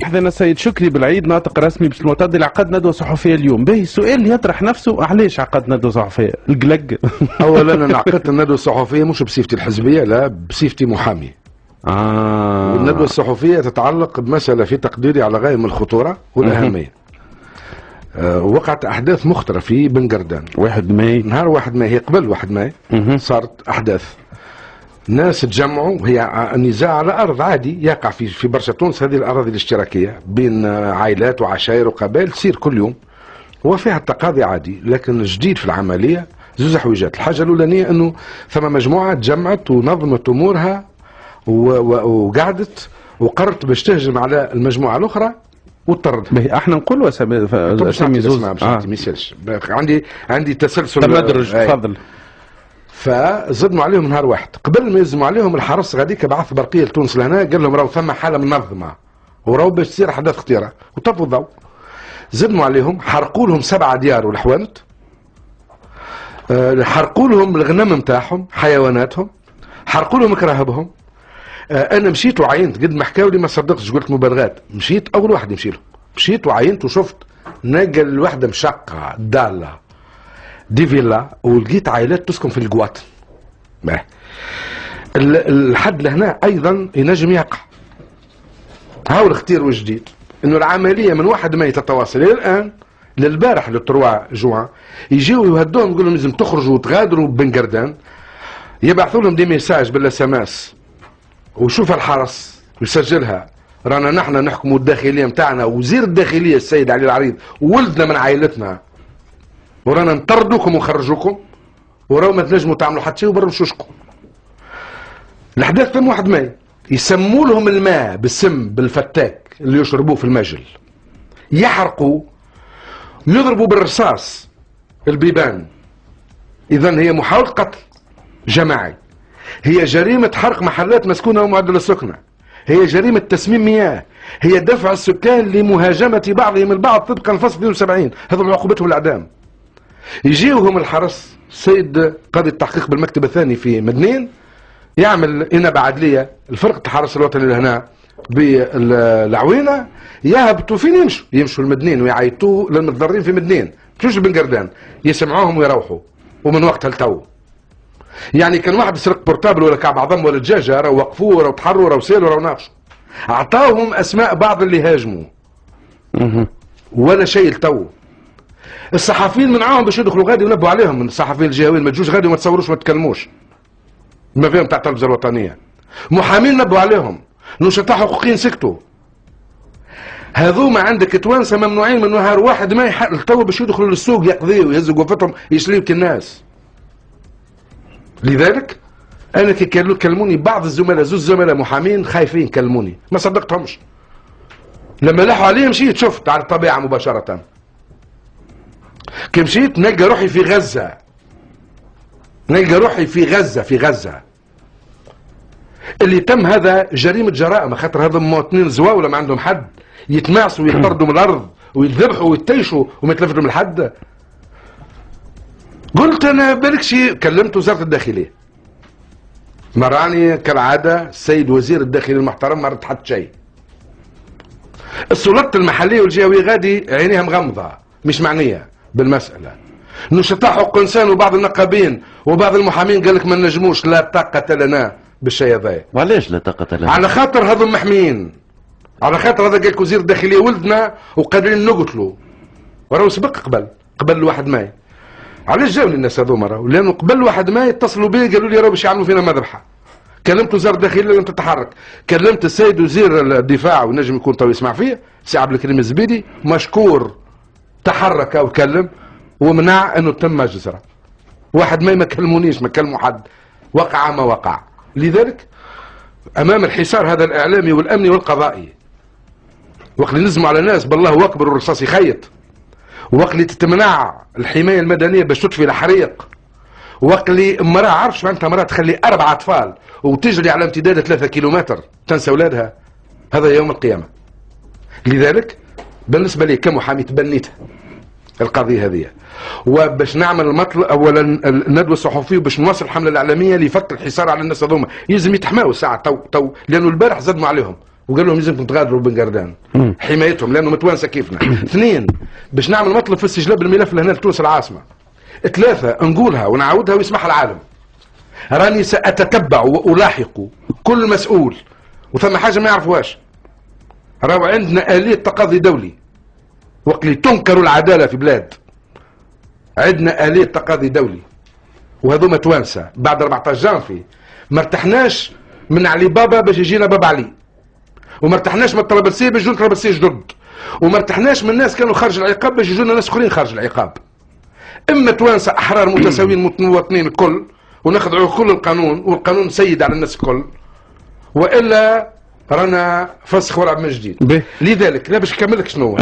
حذانا السيد شكري بالعيد ناطق رسمي باش المعتدل عقد ندوه صحفيه اليوم. باهي السؤال اللي يطرح نفسه علاش عقد ندوه صحفيه؟ القلق. اولا انا عقدت الندوه الصحفيه مش بصفتي الحزبيه، لا بصفتي محامي. والندوه الصحفيه تتعلق بمساله في تقديري على غايه من الخطوره والاهميه. وقعت احداث مخطره في بن قردان 1 ماي. نهار 1 ماي، هي قبل 1 ماي صارت احداث. ناس تجمعوا، هي نزاع على ارض عادي يقع في برشا تونس، هذه الاراضي الاشتراكيه بين عائلات وعشائر وقبائل تصير كل يوم وفيها التقاضي عادي. لكن الجديد في العمليه زوز حويجات. الحاجه الاولانيه انه ثم مجموعه تجمعت ونظمت امورها وقعدت وقررت باش تهجم على المجموعه الاخرى وتطرد. باهي احنا نقولوا اسامي زوز. ما يسالش، عندي تسلسل تمدرج. تفضل. فزدموا عليهم نهار واحد. قبل ما يزدموا عليهم الحرس غاديك بعث برقيه لتونس لهنا، قال لهم راهو ثم حاله منظمه وراهو باش تصير احداث خطيره، وطفوا الضوء. زدموا عليهم، حرقوا لهم 7 ديار والحوانت، حرقوا لهم الغنم نتاعهم، حيواناتهم، حرقوا لهم كراهبهم. انا مشيت وعينت، قد ما حكاوا لي ما صدقتش، قلت مبالغات. مشيت اول واحد يمشي لهم، مشيت وعينت وشفت نلقى الوحده مشقه داله دي فيلا، ولقيت عائلات تسكن في القوات. الحد لهنا ايضا ينجم يقع. هاو الخطير والجديد انه العمليه من 1 ماي تتواصل الى الان للبارح ل 3 جوان، يجيو يهدوهم يقول لهم لازم تخرجوا وتغادروا بن قردان، يبعثوا لهم دي ميساج بالاس ام اس، وشوف الحرس ويسجلها، رانا نحن نحكموا الداخليه نتاعنا، وزير الداخليه السيد علي العريض ولدنا من عائلتنا، ورانا نطردوكم ونخرجوكم، وراو ما تنجموا تعملوا حتى شيء وبروا شوشكم. الاحداث تم 1 ماي، يسموا لهم الماء بالسم بالفتاك اللي يشربوه في المجل، يحرقوا، يضربوا بالرصاص البيبان. اذا هي محاولة قتل جماعي، هي جريمة حرق محلات مسكونة ومعدل السكنة، هي جريمة تسميم مياه، هي دفع السكان لمهاجمة بعضهم البعض طبقا لفصل 72، هذا عقوبتهم الاعدام. يجيوهم الحرس، السيد قاضي التحقيق بالمكتب الثاني في مدنين يعمل إنابة عدلية لفرقة الحرس الوطني لهنا بالعوينة، يهبطوا فين يمشوا المدنين ويعيطوا للمتضررين في مدنين، مش بن قردان، يسمعوهم ويروحوا. ومن وقتها لتو يعني كان واحد يسرق بورتابل ولا كعب عظم ولا دجاجة، راهو وقفوه راهو تحروا راهو سالوا راهو ناقشوا، اعطاوهم اسماء بعض اللي هاجموا ولا شيء لتو. الصحفيين منعاهم باش يدخلوا غادي ونبوا عليهم، من الصحفيين الجهويين ما تجوش غادي وما تصوروش ما تكلموش، ما فيهم تاع التلفزه الوطنيه. محامين نبوا عليهم، نشطاء حقوقيين سكتوا. هذوما عندك توانسه ممنوعين من نهار 1 ماي تو باش يدخلوا للسوق يقضيوا ويهزوا قوفتهم يشليوا الناس. لذلك انا كي كلموني بعض الزملاء، زوز زملاء محامين خايفين كلموني، ما صدقتهمش. لما لحوا عليه مشيت شفت على الطبيعه مباشره. كي مشيت نلقى روحي في غزة، نلقى روحي في غزة اللي تم هذا جريمة جرائم، خاطر هذا مواطنين زواولة ما عندهم حد، يتمعصوا ويطردوا من الأرض ويذبحوا ويتيشوا وما يتلفتوا من حد. قلت أنا بالك شيء، كلمت وزارة الداخلية، مراني كالعادة السيد وزير الداخلية المحترم ما رد حد شيء. السلطات المحلية والجهوية غادي عينيها مغمضة مش معنية بالمسألة. نشطاء حقوق الإنسان وبعض النقابين وبعض المحامين قال لك ما نجموش، لا طاقة لنا بالشيء هذا. وعلاش لا طاقة لنا؟ على خاطر هذم محميين، على خاطر هذا قال لك وزير الداخلية ولدنا وقادرين نقتلوا، وراهو سبق قبل 1 ماي. علاش جاوني الناس هذوما؟ راهو لأنه قبل 1 ماي اتصلوا بي قالوا لي راهو باش يعملوا فينا مذبحة. كلمت وزارة الداخلية لم تتحرك، كلمت السيد وزير الدفاع ونجم يكون تو يسمع فيه سي عبد الكريم الزبيدي، مشكور تحرك وتكلم ومنع انه تم مجزرة. 1 ماي ما كلمونيش، ما كلموا حد، وقع ما وقع. لذلك امام الحصار هذا الاعلامي والامني والقضائي، وقت اللي نزموا على ناس بالله اكبر والرصاص يخيط، وقت اللي تتمنع الحمايه المدنيه باش تطفي الحريق، وقت اللي امراه عارفش معناتها امراه تخلي 4 اطفال وتجري على امتداد 3 كيلومتر تنسى اولادها، هذا يوم القيامه. لذلك بالنسبه لي كمحامي تبنيتها القضيه هذه، وباش نعمل المطلب اولا الندوه الصحفيه وباش نواصل الحمله الاعلاميه لفك الحصار على الناس هذوما، يلزم يتحماوا الساعه تو لانه البارح زدموا عليهم وقال لهم لازمكم تغادروا بن قردان حمايتهم لانه متوانسه كيفنا. اثنين، باش نعمل مطلب في استجلاب الملف لهنا لتونس العاصمه. ثلاثه، نقولها ونعاودها ويسمعها العالم، راني ساتتبع والاحق كل مسؤول وثم حاجه ما يعرفوهاش. راهو عندنا آلية تقاضي دولي، وقت اللي تنكر العداله في بلاد عندنا آلية تقاضي دولي، وهذوما توانسه بعد 14 جانفي ما ارتحناش من علي بابا باش يجينا بابا علي، وما ارتحناش من الطلبسيه باش يجونا طلبسيه جدد، وما ارتحناش من الناس كانوا خارج العقاب باش يجونا ناس اخرين خارج العقاب. اما توانسه احرار متساويين مواطنين الكل ونخضعوا كل القانون والقانون سيد على الناس الكل، والا رانا فسخ ولعب من جديد. لذلك لا باش نكمل لك شنو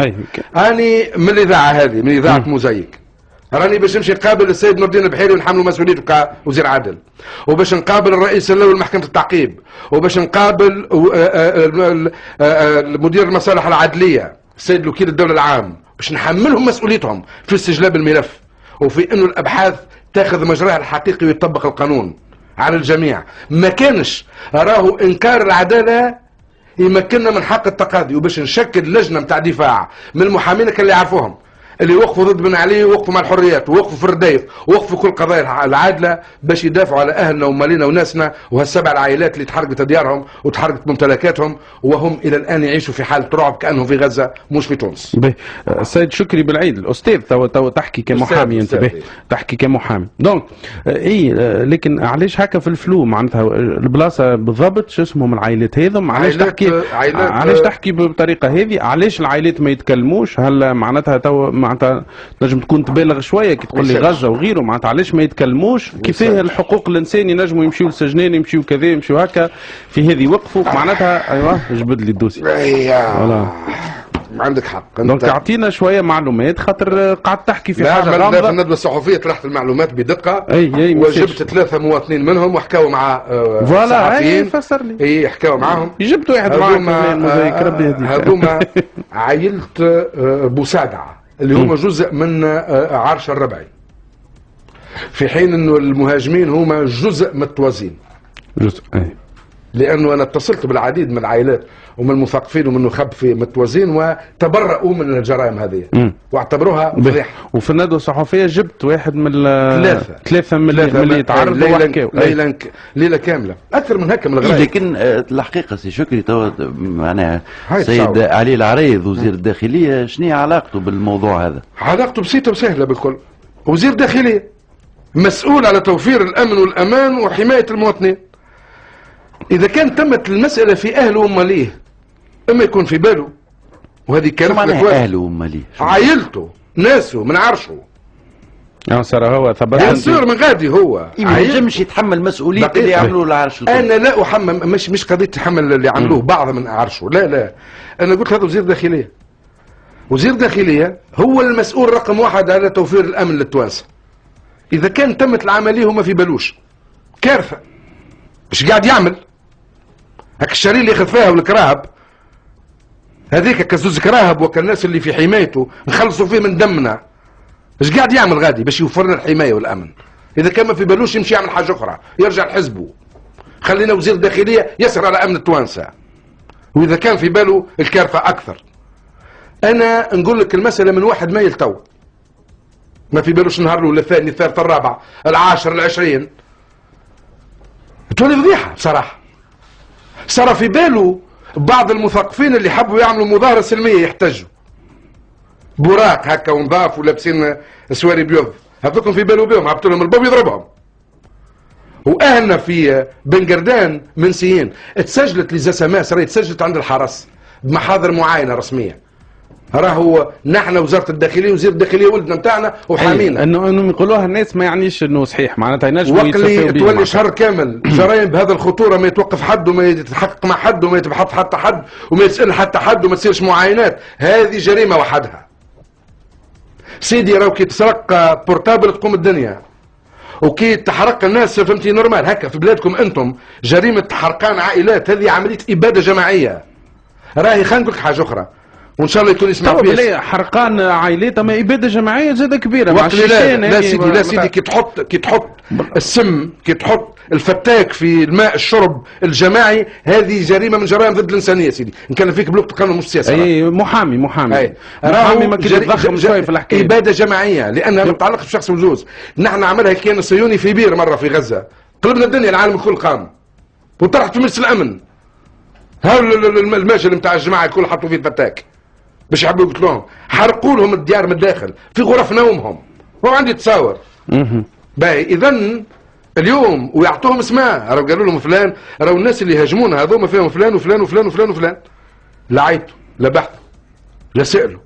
اني من الاذاعه هذه، من اذاعه موزايك، راني باش نمشي نقابل السيد نور الدين البحيري ونحملوا مسؤوليته كوزير عدل، وباش نقابل الرئيس الاول لمحكمه التعقيب، وباش نقابل مدير المصالح العدليه السيد الوكيل الدوله العام، باش نحملهم مسؤوليتهم في استجلاب الملف وفي انه الابحاث تاخذ مجراها الحقيقي ويطبق القانون على الجميع. ما كانش راهو انكار العداله يمكننا من حق التقاضي، وباش نشكل لجنه نتاع دفاع من المحامين اللي يعرفوهم، اللي وقفوا ضد بن علي ووقفوا مع الحريات ووقفوا في الرديف ووقفوا كل القضايا العادله باش يدافعوا على اهلنا ومالينا وناسنا وهالسبع العائلات اللي تحرقت ديارهم وتحرقت ممتلكاتهم وهم الى الان يعيشوا في حاله رعب كانهم في غزه مش في تونس. السيد شكري بالعيد الاستاذ تو تحكي كمحامي انت تحكي كمحامي دونك اي، لكن علاش هكا في الفلو معناتها البلاصه بالضبط شو اسمهم العائلات هذم؟ علاش تحكي بالطريقه هذه؟ علاش العائلات ما يتكلموش؟ هل معناتها معناتها تنجم تكون تبالغ شويه كي تقول لي غزه وغيره، معناتها علاش ما يتكلموش؟ كيفاه الحقوق الانسان ينجموا يمشيوا للسجنين يمشيوا كذا يمشيوا هكا في هذه وقفوا معناتها ايوه جبد لي الدوسي. عندك حق. دونك اعطينا شويه معلومات خاطر قعدت تحكي في حاجه غامضه. في الندوه الصحفيه طرحت المعلومات بدقه وجبت 3 مواطنين منهم وحكاوا مع صحفيين. فسر لي. اي حكاوا معاهم. جبت واحد معاهم هذوما عائله بوسادعه اللي هما جزء من عرش الربعي، في حين انه المهاجمين هما جزء من التوازين. جزء لانه انا اتصلت بالعديد من العائلات ومن المثقفين ومن النخب في متوازين وتبرؤوا من الجرائم هذه واعتبروها فضيحه. وفي الندوه الصحفيه جبت واحد من ثلاثه من اللي تعرضوا وحكاوا ليله كامله اكثر من هكا من الغرايب. لكن الحقيقه سي شكري توا معناها السيد علي العريض وزير الداخليه شنو علاقته بالموضوع هذا؟ علاقته بسيطه وسهله بالكل. وزير الداخليه مسؤول على توفير الامن والامان وحمايه المواطنين. إذا كان تمت المسألة في أهله وماليه إما يكون في باله، وهذه كارثة. أهله وماليه عائلته ناسه من عرشه صار هو ثبت يصير من غادي هو ما ينجمش يتحمل مسؤولية اللي يعملوه العرش الكل. أنا لا أحمل مش قضية تحمل اللي عملوه بعض من عرشه، لا أنا قلت هذا وزير داخلية. وزير داخلية هو المسؤول رقم 1 على توفير الأمن للتوانسة. إذا كان تمت العملية وما في بالوش كارثة. مش قاعد يعمل هاك الشرير اللي ياخذ فيها والكراهب هذيك كزوز كراهب وكالناس اللي في حمايته نخلصوا فيه من دمنا. ايش قاعد يعمل غادي باش يوفر لنا الحمايه والامن؟ اذا كان ما في بالوش يمشي يعمل حاجه اخرى يرجع لحزبه. خلينا وزير الداخليه يسهر على امن التوانسه، واذا كان في باله الكارثه اكثر. انا نقول لك المساله من 1 مايو تو ما في بالوش النهار الاول الثاني الثالث الرابع العاشر العشرين تولي فضيحه بصراحه. صار في باله بعض المثقفين اللي حبوا يعملوا مظاهره سلميه يحتجوا براق هكا ونضاف ولابسين سواري بيض، هذوكم في باله بهم عبطوا لهم الباب يضربهم. واهلنا في بن قردان منسيين اتسجلت لزساماس راهي تسجلت عند الحرس بمحاضر معاينه رسميه. راهو نحن وزاره الداخليه وزير الداخليه ولدنا نتاعنا وحامينا. انه يقولوها الناس ما يعنيش انه صحيح معناتها ينجموا يتسفوا بيه. تولي شهر كامل جرائم بهذا الخطوره ما يتوقف حد وما يتحقق مع حد وما يتبحث حتى حد وما يسال حتى حد وما تصيرش معاينات. هذه جريمه وحدها. سيدي راهو كي تسرق بورتابل تقوم الدنيا، وكي تحرق الناس فهمتي نورمال هكا. في بلادكم انتم جريمه حرقان عائلات هذه عمليه اباده جماعيه. راهي خلينا نقول لك حاجه اخرى. وان شاء الله يكون يسمع فيه. حرقان عائلات اما اباده جماعيه زاده كبيره مع الشيشان. لا سيدي لا سيدي، كي تحط السم، كي تحط الفتاك في الماء الشرب الجماعي، هذه جريمه من جرائم ضد الانسانيه سيدي، ان كان فيك بلوغ القانون مش سياسه. اي محامي ما كيتضخم شويه في الحكايه. اباده جماعيه لانها ما تتعلقش بشخص وزوز. نحن عملها الكيان الصهيوني في بير مره في غزه، قلبنا الدنيا، العالم الكل قام وطرحت في مجلس الامن. ها المجل نتاع الجماعه الكل حطوا فيه الفتاك باش يحبوا يقتلوهم، حرقوا لهم الديار من الداخل في غرف نومهم، وعندي تصاور. باهي اذا اليوم ويعطوهم اسماء، راهو قالوا لهم فلان، راهو الناس اللي يهاجمونا هذوما فيهم فلان وفلان وفلان وفلان وفلان. لا عيطوا، لا بحثوا، لا سالوا،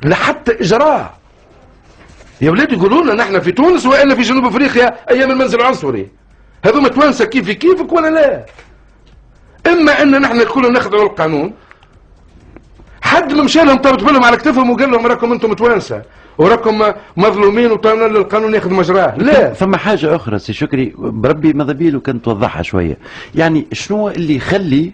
لا حتى اجراء. يا ولاد يقولوا لنا نحن في تونس والا في جنوب افريقيا ايام المنزل العنصري. هذوما توانسه كيفي كيفك ولا لا؟ اما ان نحن الكل نخضعوا القانون، حد ما مشى لهم طابت بالهم على كتفهم وقال لهم راكم انتم توانسه وراكم مظلومين وطالنا للقانون ياخذ مجراه. لا، ثم حاجه اخرى سي شكري بربي ماذا بيه لو كان توضحها شويه. يعني شنو اللي يخلي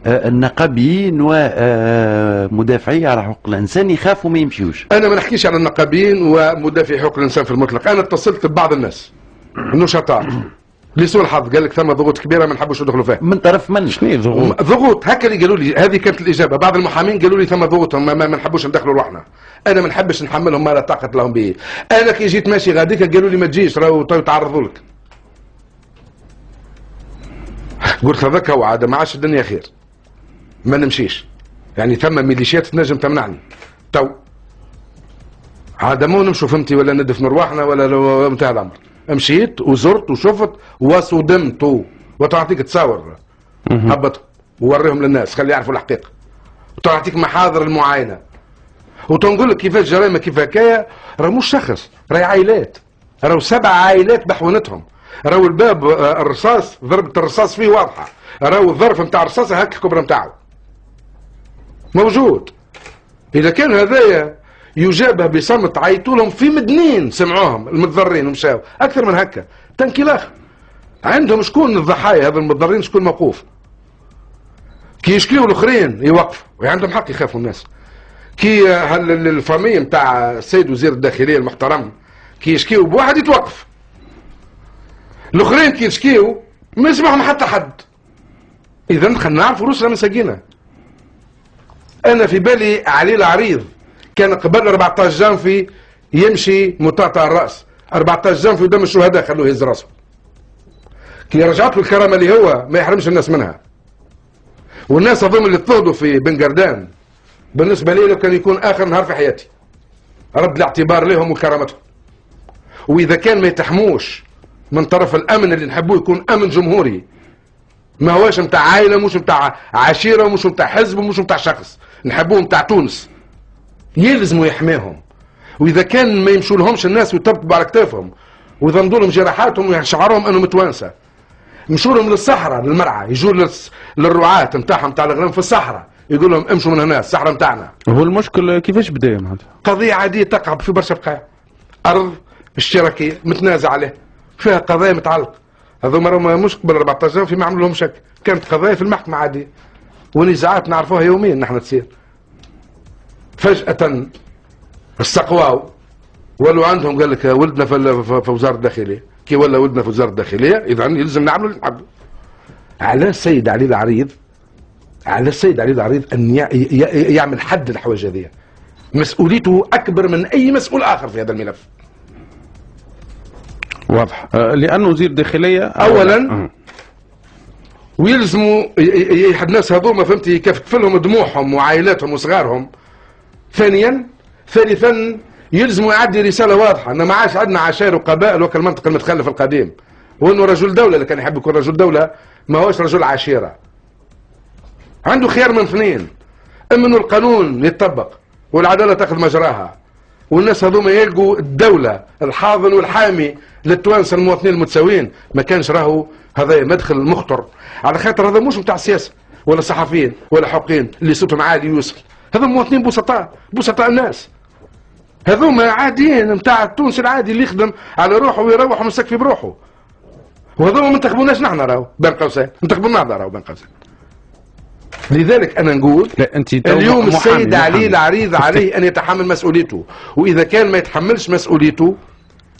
النقابيين ومدافعي على حقوق الانسان يخافوا ما يمشيوش؟ انا ما نحكيش على النقابيين ومدافعي حقوق الانسان في المطلق، انا اتصلت ببعض الناس النشطاء لسوء الحظ، قال لك ثم ضغوط كبيره ما نحبوش ندخلوا فيها. من طرف من؟ شنو ضغوط؟ ضغوط هكا اللي قالوا لي، هذه كانت الاجابه. بعض المحامين قالوا لي ثم ضغوط، ما نحبوش ندخلوا روحنا. انا ما نحبش نحملهم ما لا طاقه لهم به. انا كي جيت ماشي غاديك قالوا لي ما تجيش راهو يتعرضوا لك. قلت هذاك هو عاد ما عادش الدنيا خير، ما نمشيش. يعني ثم ميليشيات تنجم تمنعني تو عاد مو نمشوا فهمتي ولا ندفن رواحنا ولا انتهى الامر. مشيت وزرت وشفت وصدمت، وتعطيك تصاور هبطوا ووريهم للناس خلي يعرفوا الحقيقه، وتعطيك محاضر المعاينه، وتنقول لك كيفاش جريمه كيف هكايا. راه مش شخص، راهي عائلات، راهو 7 عائلات بحونتهم. راهو الباب الرصاص، ضربه الرصاص فيه واضحه، راهو الظرف نتاع الرصاص هكا الكبره نتاعو موجود. اذا كان هذايا يجابه بصمت عيطوا لهم في مدنين سمعوهم المتضررين ومشاو اكثر من هكا تنكيلاخ عندهم شكون الضحايا هذا المتضررين، شكون موقوف. كي يشكيوا الاخرين يوقفوا وعندهم حق يخافوا الناس. كي الفامي نتاع السيد وزير الداخليه المحترم كي يشكيوا بواحد يتوقف، الاخرين كي يشكيوا ما يسمعهم حتى حد. اذا خلينا نعرفوا روسنا من ساقينا. انا في بالي علي العريض كان قبل 14 جانفي يمشي مطاطا الراس، 14 جانفي قدام الشهداء خلوه يهز راسه. كي رجعت له الكرامه اللي هو ما يحرمش الناس منها. والناس اظن اللي اضطهدوا في بن قردان بالنسبه لي لو كان يكون اخر نهار في حياتي. رد الاعتبار لهم وكرامتهم. واذا كان ما يتحموش من طرف الامن اللي نحبوه يكون امن جمهوري، ما هواش نتاع عائله، مش نتاع عشيره، ومش نتاع حزب، ومش نتاع شخص، نحبوه نتاع تونس، يلزموا يحميهم. واذا كان ما يمشوا لهمش الناس ويطبطبوا على كتافهم ويظنوا لهم جراحاتهم ويشعرهم انهم متوانسه، يمشوا لهم للصحراء للمرعى، يجوا للرعاة نتاعهم نتاع الغنم في الصحراء يقول لهم امشوا من هنا الصحراء نتاعنا. هو المشكل كيفاش بدا معناتها؟ قضيه عاديه تقع في برشا بقايا، ارض اشتراكيه متنازع عليه، فيها قضايا متعلقه. هذوما راهم مش قبل 14 في ما عملوا لهم شك، كانت قضايا في المحكمه عاديه ونزاعات نعرفوها يوميا نحن تصير. فجأة استقواو ولو عندهم قال لك ولدنا في وزارة الداخلية، كي ولا ولدنا في وزارة الداخلية إذا يلزم نعملوا اللي نحبوا. على السيد علي العريض، على السيد علي العريض أن يعمل حد الحوايج هذه. مسؤوليته أكبر من أي مسؤول آخر في هذا الملف. واضح. لأنه وزير الداخلية أولا ويلزموا الناس هذوما فهمتي كيف تفلهم دموعهم وعائلاتهم وصغارهم. ثالثا يلزموا يعدي رساله واضحه ان ما عادش عندنا عشائر وقبائل وكل المنطق المتخلف القديم، وانه رجل دوله اللي كان يحب يكون رجل دوله ما هوش رجل عشيره. عنده خيار من اثنين، اما انه القانون يتطبق والعداله تاخذ مجراها والناس هذوما يلقوا الدوله الحاضن والحامي للتوانسه المواطنين المتساويين، ما كانش راهو هذا مدخل مخطر، على خاطر هذا مش نتاع السياسه ولا صحفيين ولا حقوقيين اللي صوتهم عالي يوصل، هذا مواطنين بسطاء الناس، هذوما عاديين نتاع التونسي العادي اللي يخدم على روحه ويروح ومستكفي بروحه، وهذوما ما انتخبوناش نحن راهو بين قوسين، انتخبوا النهضه راهو بين قوسين. لذلك انا نقول لا انت اليوم السيد علي العريض عليه ان يتحمل مسؤوليته، واذا كان ما يتحملش مسؤوليته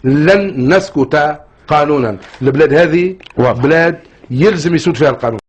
لن نسكت قانونا. البلاد هذه بلاد يلزم يسود فيها القانون.